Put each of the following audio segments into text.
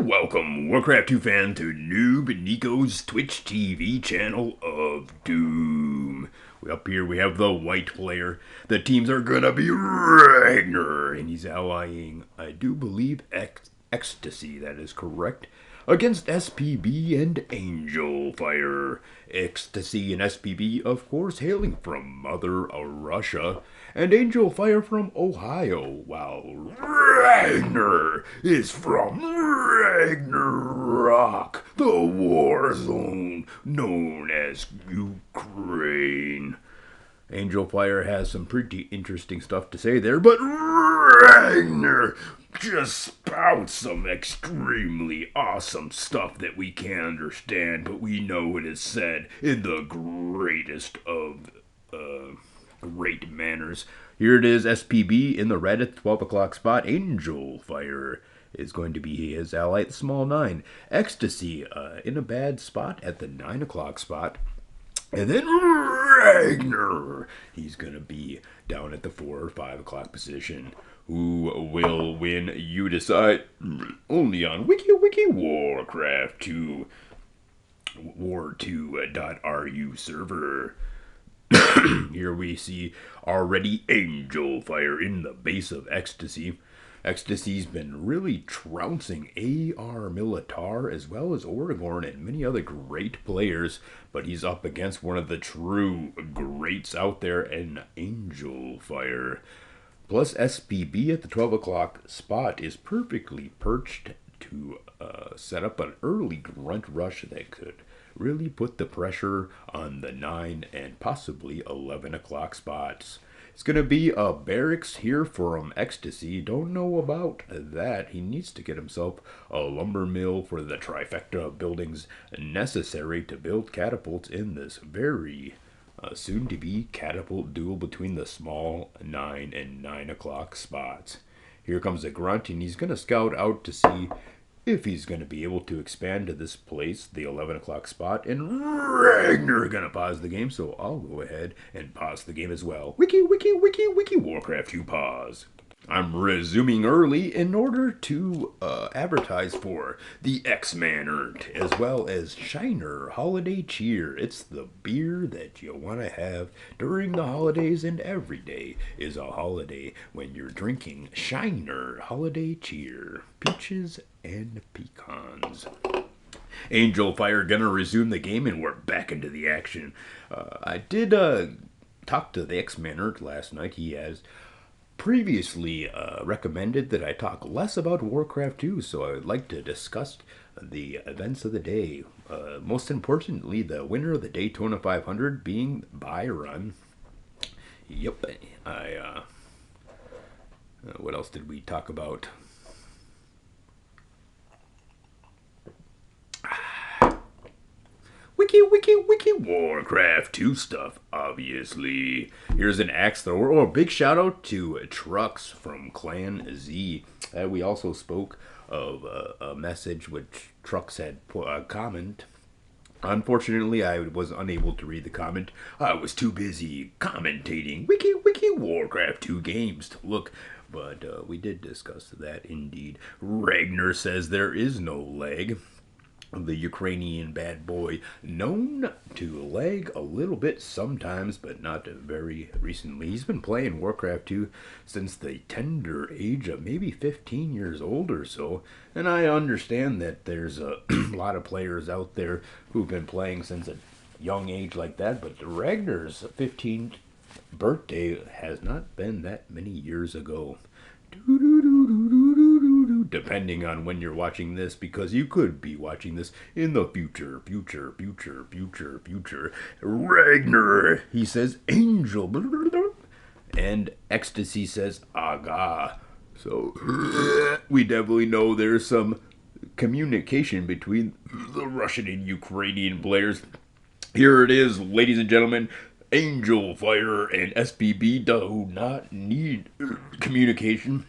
Welcome, Warcraft 2 fan, to Noob Nico's Twitch TV channel of Doom. Up here we have the white player. The teams are gonna be Ragnar, and he's allying, I do believe, Ecstasy, that is correct, against SPB and Angel Fire. Ecstasy and SPB, of course, hailing from Mother Russia, and Angel Fire from Ohio, while Ragnar is from Ragnarok, the war zone known as Ukraine. Angel Fire has some pretty interesting stuff to say there, but Ragnar just spouts some extremely awesome stuff that we can't understand, but we know it is said in the greatest of great manners. Here it is, SPB in the red at the 12 o'clock spot. Angel Fire is going to be his ally at the small 9. Ecstasy in a bad spot at the 9 o'clock spot. And then Ragnar, he's going to be down at the 4 or 5 o'clock position. Who will win? You decide. Only on Wiki Warcraft 2 war2.ru server. Here we see already Angel Fire in the base of Ecstasy. Ecstasy's been really trouncing AR Militar as well as Oregon and many other great players, but he's up against one of the true greats out there in Angel Fire. Plus SPB at the 12 o'clock spot is perfectly perched to set up an early grunt rush that could really put the pressure on the 9 and possibly 11 o'clock spots. It's going to be a barracks here from Ecstasy. Don't know about that. He needs to get himself a lumber mill for the trifecta of buildings necessary to build catapults in this very soon-to-be catapult duel between the small 9 and 9 o'clock spots. Here comes a grunt, and he's going to scout out to see if he's going to be able to expand to this place, the 11 o'clock spot, and Ragnar going to pause the game, so I'll go ahead and pause the game as well. Wiki Warcraft 2 pause. I'm resuming early in order to advertise for the X-Man Earned, as well as Shiner Holiday Cheer. It's the beer that you want to have during the holidays, and every day is a holiday when you're drinking Shiner Holiday Cheer. Peaches and pecans. Angel Fire gonna resume the game, and we're back into the action. I did talk to the X-Man Earned last night. He has previously recommended that I talk less about Warcraft 2, so I would like to discuss the events of the day. Most importantly, the winner of the Daytona 500 being Byron. Yep, what else did we talk about? Wiki Warcraft 2 stuff, obviously. Here's an axe thrower. Oh, a big shout out to Trucks from Clan Z. We also spoke of a message which Trucks had put a comment. Unfortunately, I was unable to read the comment. I was too busy commentating Wiki Warcraft 2 games to look. But we did discuss that indeed. Ragnar says there is no leg. The Ukrainian bad boy, known to lag a little bit sometimes, but not very recently. He's been playing Warcraft 2 since the tender age of maybe 15 years old or so, and I understand that there's a lot of players out there who've been playing since a young age like that, but Ragnar's 15th birthday has not been that many years ago. Depending on when you're watching this, because you could be watching this in the future. Ragnar, he says, Angel, and Ecstasy says, Aga. So, we definitely know there's some communication between the Russian and Ukrainian players. Here it is, ladies and gentlemen. Angel Fire and SPB do not need communication.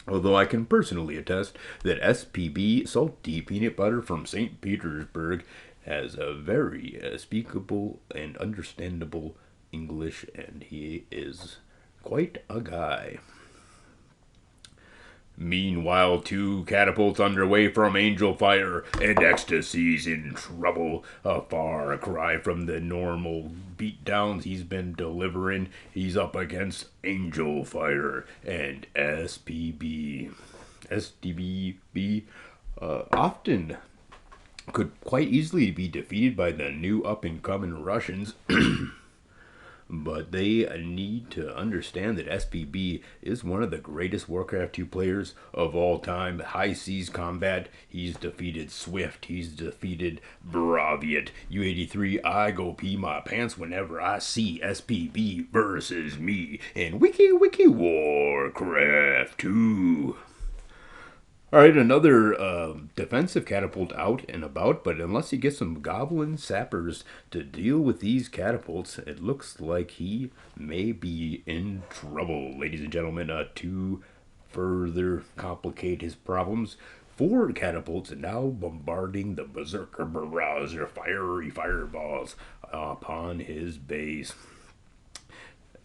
Although I can personally attest that SPB Salty Peanut Butter from St. Petersburg has a very speakable and understandable English, and he is quite a guy. Meanwhile, two catapults underway from Angel Fire, and Ecstasy's in trouble. A far cry from the normal beatdowns he's been delivering. He's up against Angel Fire and SPB. SDBB often could quite easily be defeated by the new up-and-coming Russians. But they need to understand that SPB is one of the greatest Warcraft 2 players of all time. High Seas Combat, he's defeated Swift, he's defeated Braviat. U83, I go pee my pants whenever I see SPB versus me in Wiki Warcraft 2. Alright, another defensive catapult out and about, but unless you get some goblin sappers to deal with these catapults, it looks like he may be in trouble, ladies and gentlemen. To further complicate his problems, 4 catapults are now bombarding the Berserker barrage, fiery fireballs upon his base.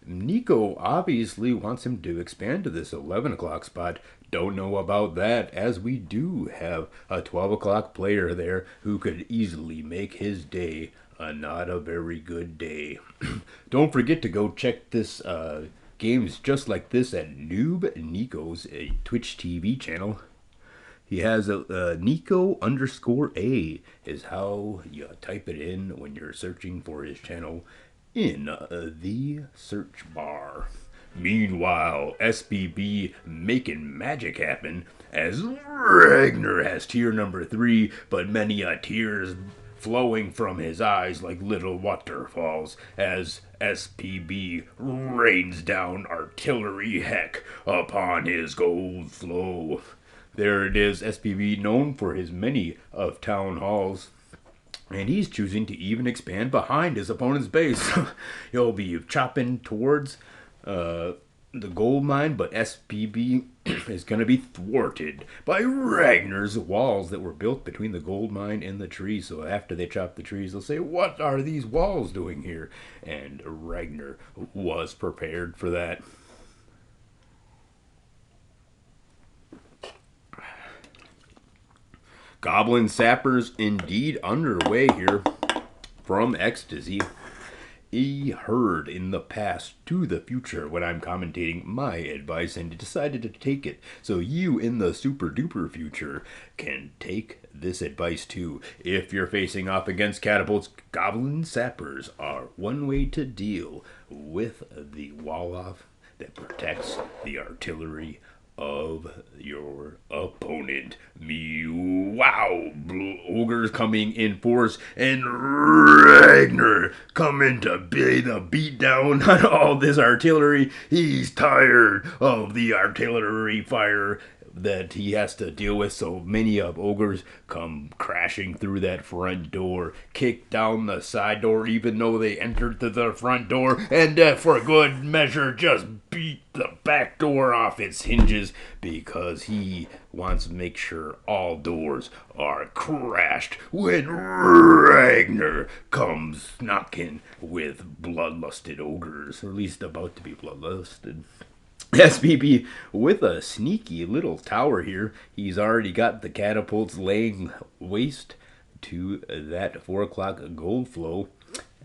Nico obviously wants him to expand to this 11 o'clock spot. Don't know about that, as we do have a 12 o'clock player there who could easily make his day not a very good day. Don't forget to go check this games just like this at Noob Nico's Twitch TV channel. He has a Nico_A is how you type it in when you're searching for his channel in the search bar. Meanwhile, SPB making magic happen as Ragnar has tier number 3, but many a tears flowing from his eyes like little waterfalls as SPB rains down artillery heck upon his gold flow. There it is, SPB known for his many of town halls. And he's choosing to even expand behind his opponent's base. He'll be chopping towards the gold mine, but SPB is going to be thwarted by Ragnar's walls that were built between the gold mine and the tree. So after they chop the trees, they'll say, "What are these walls doing here?" And Ragnar was prepared for that. Goblin Sappers indeed underway here from Ecstasy. He heard in the past to the future when I'm commentating my advice and decided to take it. So you in the super duper future can take this advice too. If you're facing off against catapults, Goblin Sappers are one way to deal with the wall off that protects the artillery of your opponent. Wow! Ogres coming in force, and Ragnar coming to be the beatdown on all this artillery. He's tired of the artillery fire that he has to deal with, so many of ogres come crashing through that front door, kick down the side door even though they entered through the front door, and for good measure just beat the back door off its hinges because he wants to make sure all doors are crashed when Ragnar comes knocking with bloodlusted ogres, or at least about to be bloodlusted. SPB with a sneaky little tower here. He's already got the catapults laying waste to that 4 o'clock gold flow.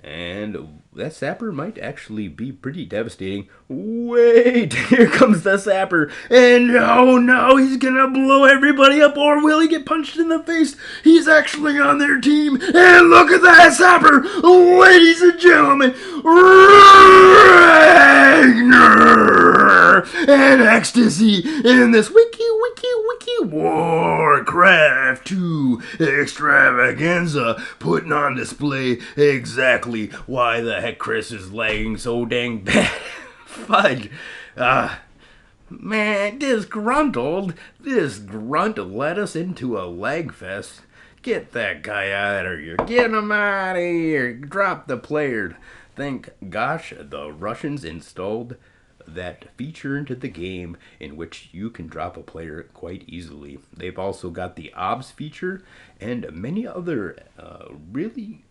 And that sapper might actually be pretty devastating. Wait, here comes the sapper. And oh no, he's gonna blow everybody up, or will he get punched in the face? He's actually on their team. And look at that sapper, ladies and gentlemen. Ragnar and Ecstasy in this Wiki Warcraft 2 extravaganza, putting on display exactly why the heck Chris is lagging so dang bad. Fudge. Man, this grunt led us into a lag fest. Get that guy out of here. Get him out of here. Drop the player. Thank gosh the Russians installed that feature into the game in which you can drop a player quite easily. They've also got the OBS feature and many other really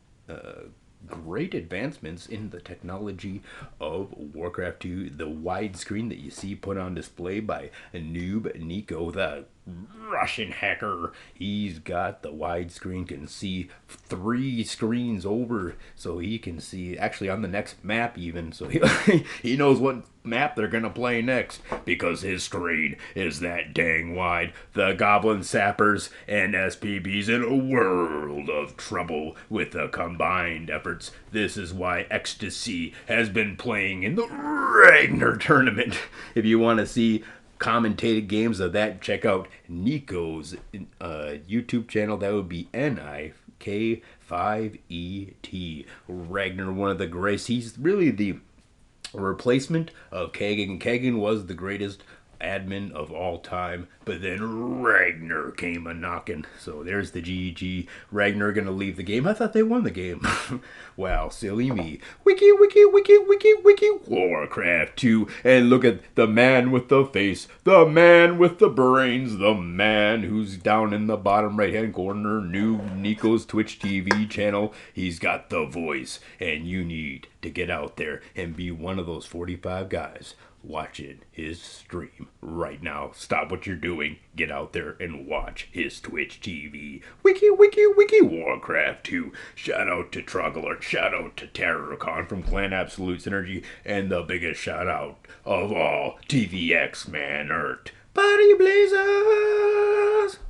great advancements in the technology of Warcraft 2. The widescreen that you see put on display by Noob Nico, the Russian hacker. He's got the widescreen, can see 3 screens over, so he can see actually on the next map even. So he knows what map they're gonna play next because his screen is that dang wide. The Goblin Sappers and SPBs in a world of trouble with the combined efforts. This is why Ecstasy has been playing in the Ragnar tournament. If you want to see commentated games of that, check out Nico's YouTube channel. That would be NIK5ET. Ragnar, one of the greats. He's really the replacement of Kagan. Kagan was the greatest admin of all time, but then Ragnar came a knocking. So there's the GG. Ragnar gonna leave the game. I thought they won the game. Wow, silly me. Wiki, wiki, wiki, wiki, wiki. Warcraft 2. And look at the man with the face, the man with the brains, the man who's down in the bottom right hand corner. New Nico's Twitch TV channel. He's got the voice, and you need to get out there and be one of those 45 guys watching his stream right now. Stop what you're doing. Get out there and watch his Twitch TV. Wiki, wiki, wiki, Warcraft 2. Shout out to Trogler. Shout out to TerrorCon from Clan Absolute Synergy. And the biggest shout out of all, TVX Man Earth. Body Blazers!